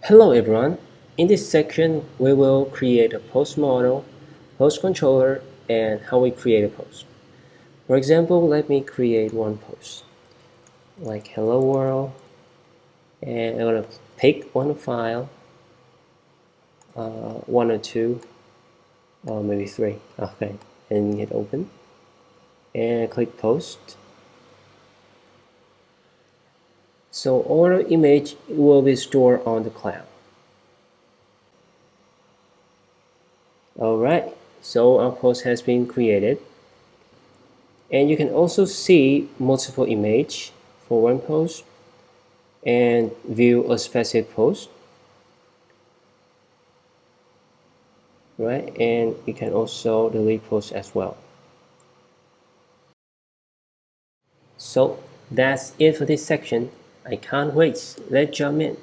Hello everyone. In this section, we will create a post model, post controller, and how we create a post. For example, let me create one post, like hello world, and I'm gonna pick one file, one or two, or maybe three. Okay, and hit open, and click post. So all the image will be stored on the cloud. Alright, so our post has been created. And you can also see multiple image for one post and view a specific post, right? And you can also delete posts as well. So that's it for this section. I can't wait. Let's jump in.